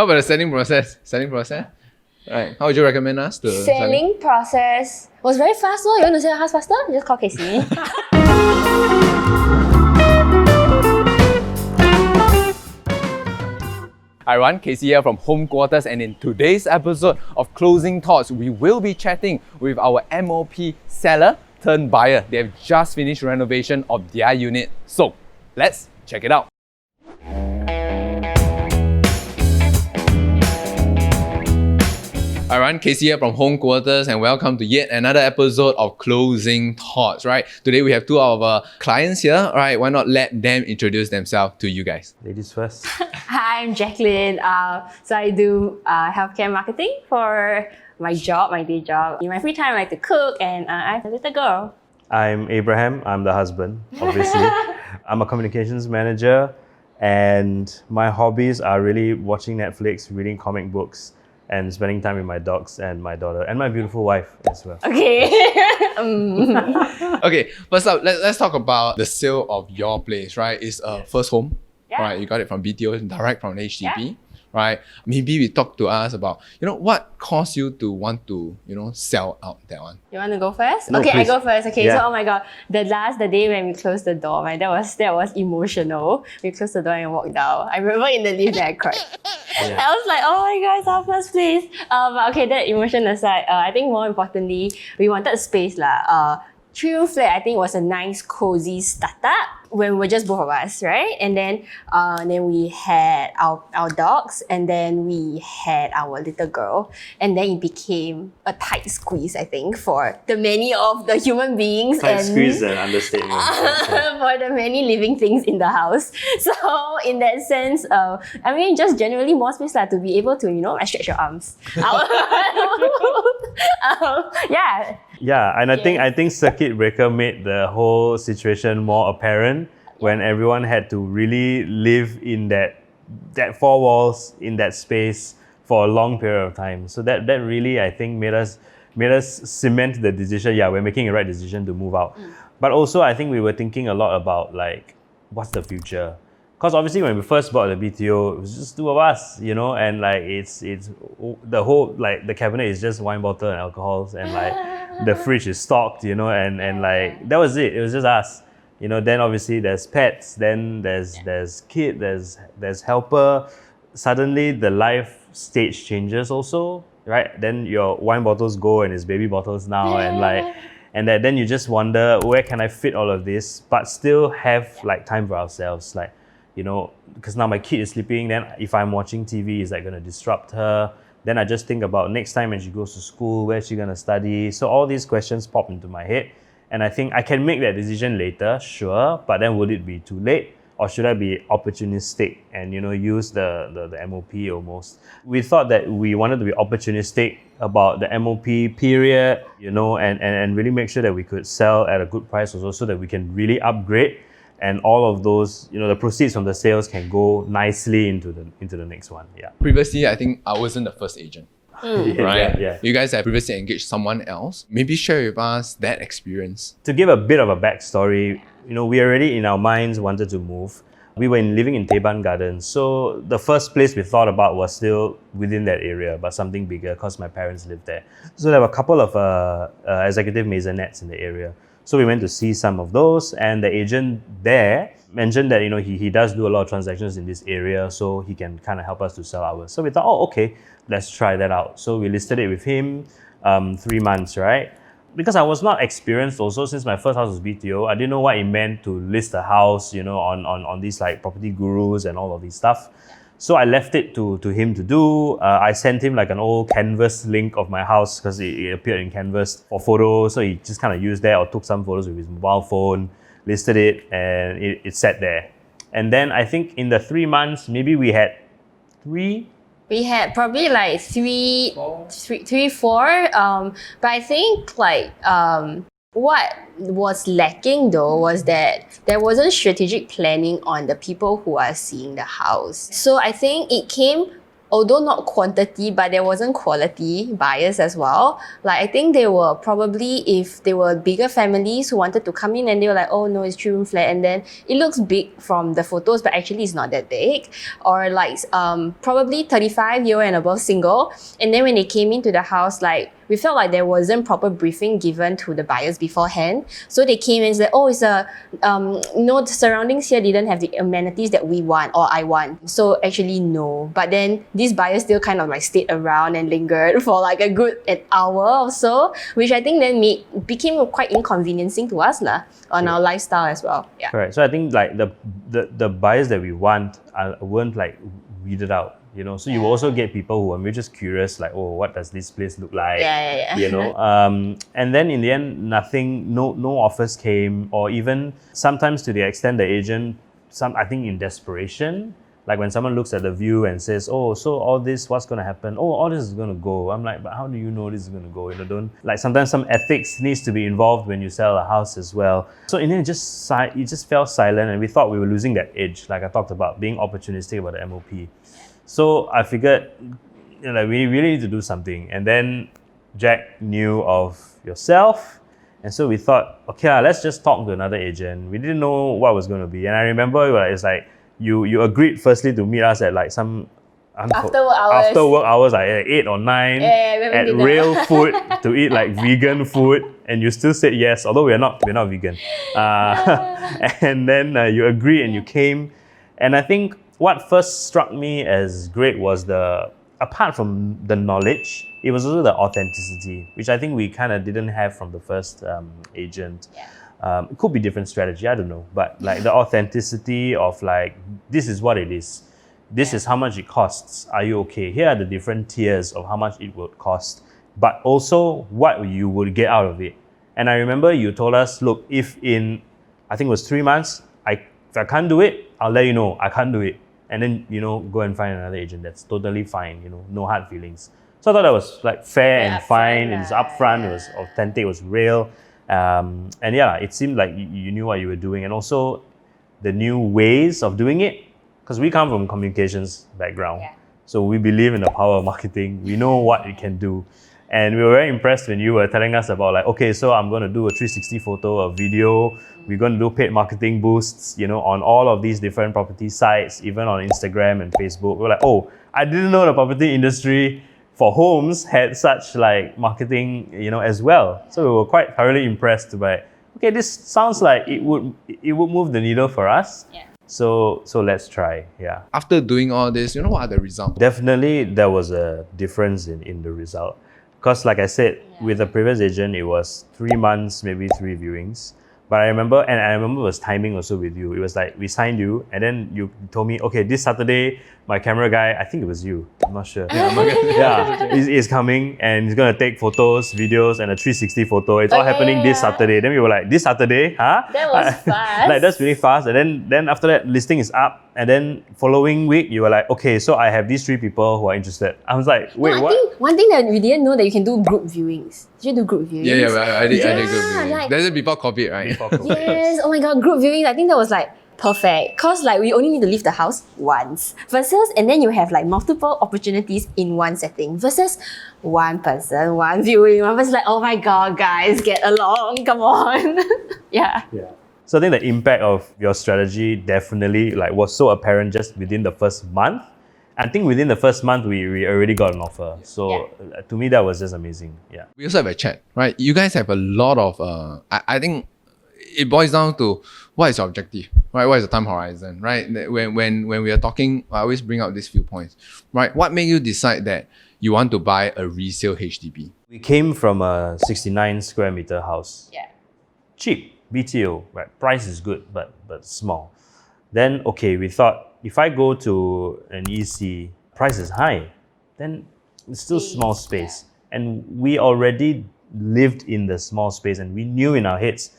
How about the selling process? Right. How would you recommend us to Selling process was very fast. You want to sell your house faster? Just call Casey. Hi everyone, Casey here from Home Quarters, and in today's episode of Closing Thoughts, we will be chatting with our MOP seller turned buyer. They have just finished renovation of their unit. So let's check it out. Hi everyone, Casey here from Home Quarters, and welcome to yet another episode of Closing Thoughts, right? Today we have two of our clients here, right? Why not let them introduce themselves to you guys? Ladies first. Hi, I'm Jacqueline. So I do healthcare marketing for my job, my day job. In my free time, I like to cook, and I have a little girl. I'm Abraham. I'm the husband, obviously. I'm a communications manager, and my hobbies are really watching Netflix, reading comic books, and spending time with my dogs and my daughter and my beautiful wife as well. Okay. Okay, first up, let's talk about the sale of your place, right? It's a first home, right? You got it from B.T.O, direct from HDB, right? Maybe we talk to us about, what caused you to want to, sell out that one? You want to go first? No, okay, please. I go first. Okay, Yeah. so oh my god, the day when we closed the door, that was emotional. We closed the door and walked out. I remember in the lift that I cried. Yeah. I was like, oh my god, selfless, please. But okay, that emotion aside, I think more importantly, we wanted space lah. 3-room flat, I think, was a nice, cozy startup when we were just both of us, right? And then we had our dogs, and then we had our little girl, and then it became a tight squeeze, I think, for the many of the human beings Squeeze an understatement. for the many living things in the house. So in that sense, just generally more space to be able to, stretch your arms. Yeah. Yeah, and I think circuit breaker made the whole situation more apparent when everyone had to really live in that four walls, in that space for a long period of time. So that really, I think, made us cement the decision. Yeah, we're making the right decision to move out. But also, I think we were thinking a lot about what's the future? Because obviously when we first bought the B.T.O, it was just two of us, and it's the whole, the cabinet is just wine bottle and alcohols, and the fridge is stocked, and that was it. It was just us. Then obviously there's pets, then there's kid, there's helper. Suddenly the life stage changes also, right? Then your wine bottles go and it's baby bottles now, and then you just wonder, where can I fit all of this but still have time for ourselves, because now my kid is sleeping, then if I'm watching TV, is that going to disrupt her? Then I just think about next time when she goes to school, where's she going to study? So all these questions pop into my head, and I think I can make that decision later, sure, but then would it be too late? Or should I be opportunistic and use the MOP almost? We thought that we wanted to be opportunistic about the MOP period, and really make sure that we could sell at a good price also, so that we can really upgrade, and all of those, the proceeds from the sales can go nicely into the next one. Yeah. Previously, I think I wasn't the first agent. Right? Yeah. You guys have previously engaged someone else. Maybe share with us that experience. To give a bit of a backstory, we already in our minds wanted to move. We were living in Teban Gardens, so the first place we thought about was still within that area, but something bigger because my parents lived there. So there were a couple of executive maisonettes in the area. So we went to see some of those, and the agent there mentioned that he does do a lot of transactions in this area, so he can kind of help us to sell ours. So we thought, okay, let's try that out. So we listed it with him, 3 months, right? Because I was not experienced also, since my first house was B.T.O, I didn't know what it meant to list a house, on these property gurus and all of these stuff. So I left it to him to do. I sent him an old canvas link of my house because it appeared in Canvas for photos. So he just kind of used that or took some photos with his mobile phone, listed it, and it sat there. And then I think in the 3 months, maybe we had 3. We had probably three, 4. But I think what was lacking though was that there wasn't strategic planning on the people who are seeing the house. So I think it came although not quantity, but there wasn't quality buyers as well. Like I think they were probably, if they were bigger families who wanted to come in and they were like, oh no, it's 3-room flat, and then it looks big from the photos, but actually it's not that big. Or like probably 35-year-old and above single. And then when they came into the house, like we felt like there wasn't proper briefing given to the buyers beforehand. So they came and said, oh, it's a, no, the surroundings here didn't have the amenities that we want or I want. So actually no. But then these buyers still kind of like stayed around and lingered for like a good an hour or so, which I think then became quite inconveniencing to us on our lifestyle as well. Yeah. Correct. So I think like the buyers that we want weren't like weeded out. You know, so you also get people who are just curious, like, oh, what does this place look like? Yeah. You know, and then in the end, no offers came, or even sometimes to the extent the agent, I think in desperation, like when someone looks at the view and says, oh, so all this, what's going to happen? Oh, all this is going to go. I'm like, but how do you know this is going to go? You know, don't, like sometimes some ethics needs to be involved when you sell a house as well. So in the end, it just fell silent, and we thought we were losing that edge, like I talked about, being opportunistic about the MOP. So I figured, you know, we really need to do something. And then Jack knew of yourself. And so we thought, okay, let's just talk to another agent. We didn't know what was going to be. And I remember it's like, you agreed firstly to meet us at like some... After work hours, like at 8 or 9, at Rail Food to eat like vegan food. And you still said yes, although we're not vegan. And then you agreed and you came. And I think what first struck me as great was apart from the knowledge, it was also the authenticity, which I think we kind of didn't have from the first agent. Yeah. It could be different strategy, I don't know. But like the authenticity of like, this is what it is. This is how much it costs. Are you okay? Here are the different tiers of how much it would cost, but also what you would get out of it. And I remember you told us, look, if in, I think it was 3 months, if I can't do it, I'll let you know I can't do it. And then, you know, go and find another agent. That's totally fine, you know, no hard feelings. So I thought that was like fair and fine. It was upfront, it was authentic, it was real. And yeah, it seemed like you knew what you were doing. And also the new ways of doing it, because we come from communications background. Yeah. So we believe in the power of marketing. We know what it can do. And we were very impressed when you were telling us about like, okay, so I'm going to do a 360 photo, a video. We're going to do paid marketing boosts, you know, on all of these different property sites, even on Instagram and Facebook. We're like, oh, I didn't know the property industry for homes had such like marketing, you know, as well. So we were quite thoroughly impressed by, okay, this sounds like it would move the needle for us. Yeah. So let's try, yeah. After doing all this, you know, what are the results? Definitely there was a difference in the result. Because like I said, with the previous agent, it was 3 months, maybe 3 viewings. But I remember it was timing also with you. It was like, we signed you, and then you told me, okay, this Saturday, my camera guy, I think it was you, I'm not sure. He's coming, and he's going to take photos, videos, and a 360 photo. It's all happening this Saturday. Then we were like, this Saturday, huh? That was fast. Like, that's really fast. And then after that, listing is up. And then following week, you were like, okay, so I have these 3 people who are interested. I was like, wait, no, what? I think one thing that we didn't know that you can do group viewings. Did you do group viewings? Yeah, I did good viewing. like- That's it before COVID, right? Before COVID. Yes, oh my god, group viewings. I think that was like perfect. Cause like we only need to leave the house once. Versus, and then you have like multiple opportunities in one setting. Versus one person, one viewing. One person's like, oh my god, guys, get along, come on. Yeah. So I think the impact of your strategy definitely like was so apparent just within the first month. I think within the first month, we already got an offer. So to me, that was just amazing. Yeah. We also have a chat, right? You guys have a lot of, I think it boils down to what is your objective, right? What is the time horizon, right? When we are talking, I always bring up these few points, right? What made you decide that you want to buy a resale HDB? We came from a 69 square meter house. Yeah. Cheap, B.T.O, right? Price is good, but small. Then, okay, we thought, if I go to an EC, price is high, then it's still small space. And we already lived in the small space, and we knew in our heads,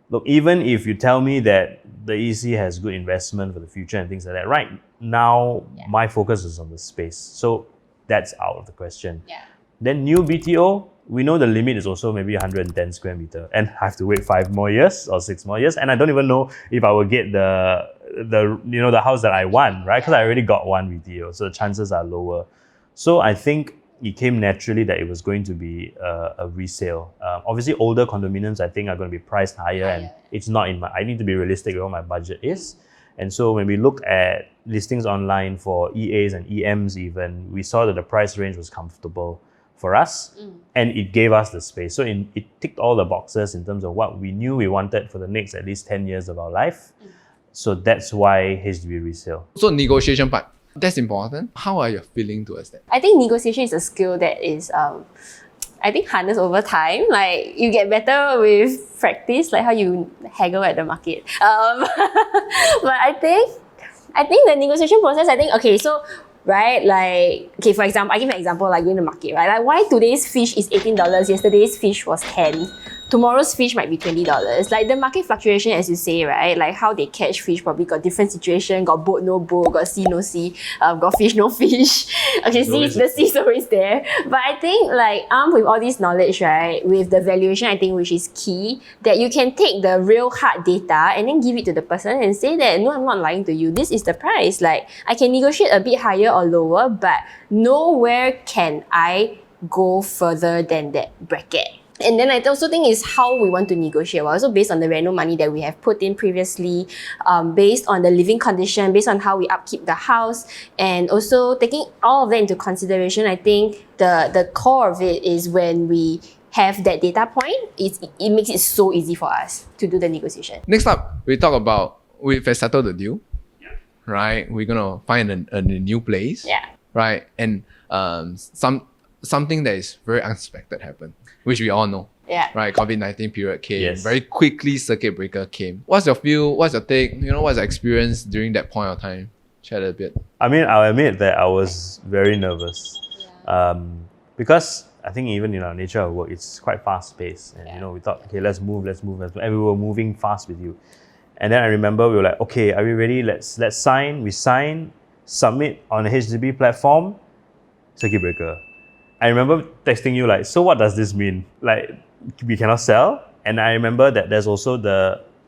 look, even if you tell me that the EC has good investment for the future and things like that, right now, my focus is on the space. So that's out of the question. Yeah. Then new B.T.O, we know the limit is also maybe 110 square meter, and I have to wait 5 more years or 6 more years, and I don't even know if I will get the house that I want, right? Because I already got one B.T.O, so the chances are lower. So I think it came naturally that it was going to be a resale. Obviously, older condominiums I think are going to be priced higher, and it's not in my. I need to be realistic with what my budget is. And so when we look at listings online for EAs and EMs even, we saw that the price range was comfortable for us, and it gave us the space. So it ticked all the boxes in terms of what we knew we wanted for the next at least 10 years of our life. So that's why HDB resale. So negotiation part, that's important. How are you feeling towards that? I think negotiation is a skill that is, I think, harnessed over time. Like, you get better with practice, like how you haggle at the market. But I think the negotiation process, okay, so, right, like, okay, for example, I give an example, like going to market, right? Like, why today's fish is $18, yesterday's fish was $10. Tomorrow's fish might be $20. Like, the market fluctuation, as you say, right? Like, how they catch fish probably got different situation, got boat, no boat, got sea, no sea, got fish, no fish. Okay, the sea's always there. But I think, like, armed with all this knowledge, right, with the valuation, I think, which is key, that you can take the real hard data and then give it to the person and say that, no, I'm not lying to you. This is the price. Like, I can negotiate a bit higher or lower, but nowhere can I go further than that bracket. And then I also think is how we want to negotiate. Also based on the reno money that we have put in previously, based on the living condition, based on how we upkeep the house, and also taking all of that into consideration, I think the core of it is when we have that data point, it makes it so easy for us to do the negotiation. Next up, we talk about we've settled the deal, right? We're gonna find a new place, right? And something that is very unexpected happened, which we all know. Right, COVID-19 period came. Very quickly, circuit breaker came. What's your feel? What's your take? What's your experience during that point of time? Share a bit. I mean, I'll admit that I was very nervous, because I think even in our nature of work, it's quite fast-paced. And we thought, okay, let's move, and we were moving fast with you. And then I remember we were like, okay, are we ready? Let's sign. We sign, submit on the HDB platform, circuit breaker. I remember texting you like, so what does this mean? Like, we cannot sell? And I remember that there's also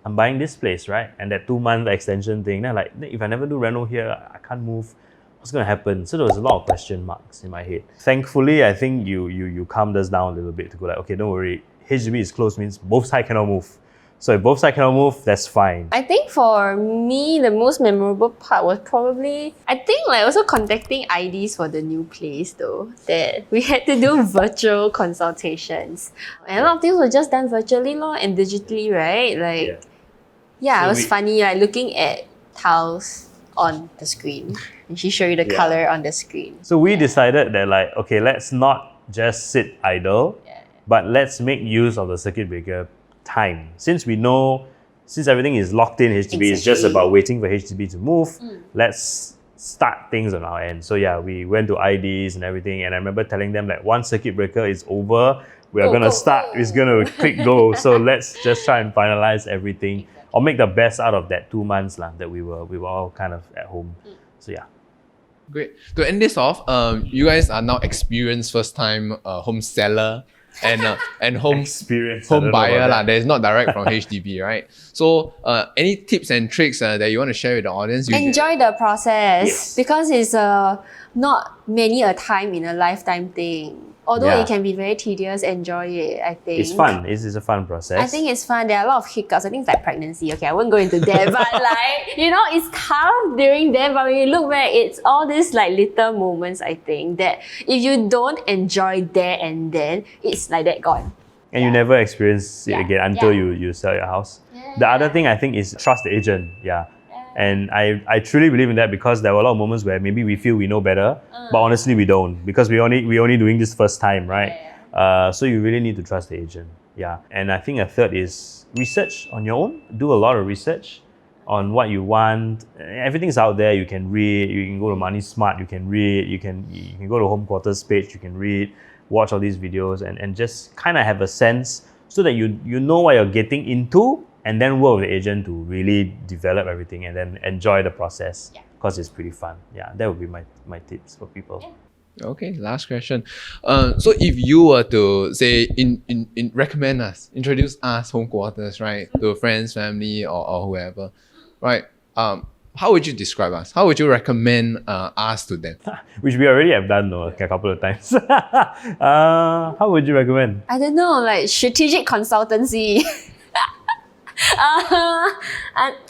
I'm buying this place, right? And that 2-month extension thing. Then like, if I never do reno here, I can't move. What's going to happen? So there was a lot of question marks in my head. Thankfully, I think you calmed us down a little bit to go like, okay, don't worry. HDB is closed means both sides cannot move. So if both sides cannot move, that's fine. I think for me, the most memorable part was probably, I think like also contacting IDs for the new place though, that we had to do virtual consultations. And a lot of things were just done virtually and digitally, right? Like, it was funny, like looking at tiles on the screen. And she showed you the color on the screen. So we decided that like, okay, let's not just sit idle, but let's make use of the circuit breaker time. Since everything is locked in HDB, it's just about waiting for HDB to move. Let's start things on our end. So we went to IDs and everything, and I remember telling them like, once circuit breaker is over, we are gonna start. It's gonna click go. So let's just try and finalize everything, or make the best out of that 2 months that we were all kind of at home. So Great. To end this off, you guys are now experienced first time home seller and home buyer lah. That is not direct from HDB, right? So any tips and tricks that you want to share with the audience? Enjoy the process, because it's not many a time in a lifetime thing. Although it can be very tedious, enjoy it, I think. It's fun. It's a fun process. I think it's fun. There are a lot of hiccups. I think it's like pregnancy. Okay, I won't go into that. But like, it's tough during that. But when you look back, it's all these like little moments, I think, that if you don't enjoy there and then, it's like that gone. And you never experience it again until you sell your house. The other thing I think is trust the agent. And I truly believe in that, because there were a lot of moments where maybe we feel we know better, but honestly we don't, because we only doing this first time, right? So you really need to trust the agent. And I think a third is research on your own. Do a lot of research on what you want. Everything's out there. You can read. You can go to Money Smart. You can read. You can go to Home Quarters page. You can read, watch all these videos, and just kind of have a sense so that you know what you're getting into. And then work with the agent to really develop everything and then enjoy the process, because it's pretty fun. That would be my tips for people. Okay, last question. So if you were to say recommend us, introduce us Home Quarters, right, to friends, family, or whoever, right? how would you describe us? How would you recommend us to them? Which we already have done though, a couple of times. How would you recommend? I don't know, like strategic consultancy.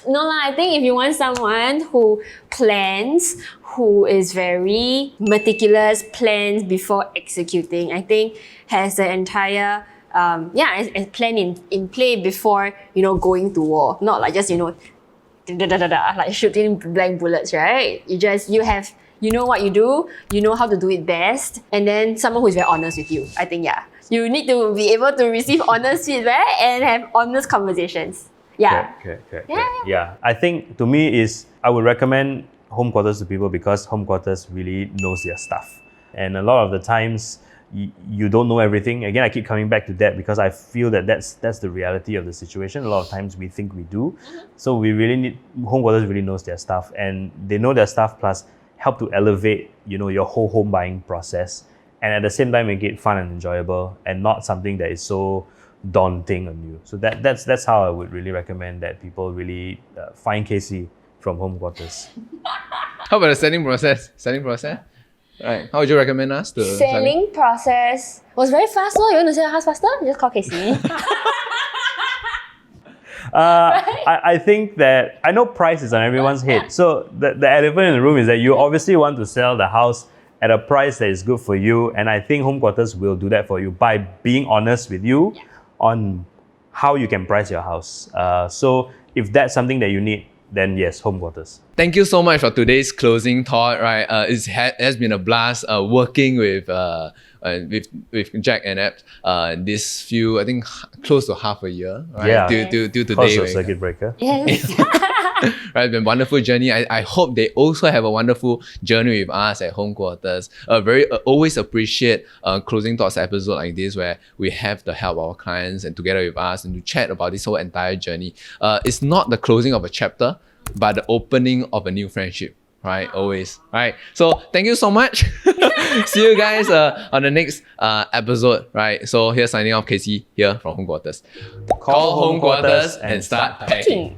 No lah, I think if you want someone who plans, who is very meticulous, plans before executing, I think has the entire a plan in play before, going to war. Not like just, like shooting blank bullets, right? You know what you do, you know how to do it best, and then someone who's very honest with you. I think, you need to be able to receive honest feedback and have honest conversations. Yeah. Correct. Yeah. I think to me I would recommend home quarters to people because home quarters really knows their stuff. And a lot of the times, you don't know everything. Again, I keep coming back to that because I feel that's the reality of the situation. A lot of times we think we do. So we really need, home quarters really knows their stuff, and they know their stuff plus help to elevate, your whole home buying process. And at the same time, make it fun and enjoyable and not something that is so daunting on you. So that's how I would really recommend that people really find KC from home quarters. How about the selling process? Right. How would you recommend us to selling process was very fast. You want to sell your house faster? Just call KC. I think that I know price is on everyone's head. So the elephant in the room is that you obviously want to sell the house at a price that is good for you, and I think home quarters will do that for you by being honest with you on how you can price your house. So if that's something that you need, then yes, home quarters. Thank you so much for today's closing thought. Right, it has been a blast working with Jack and Ep this few, I think close to half a year. Right? Yeah. Due to Cause today. of circuit breaker. Yes. Right, been a wonderful journey. I hope they also have a wonderful journey with us at home quarters. Always appreciate closing thoughts episode like this where we have the help of our clients and together with us and to chat about this whole entire journey. It's not the closing of a chapter, but the opening of a new friendship. Right, always. Right. So thank you so much. See you guys on the next episode. Right. So here's signing off, KC here from home quarters. Call home quarters and start packing.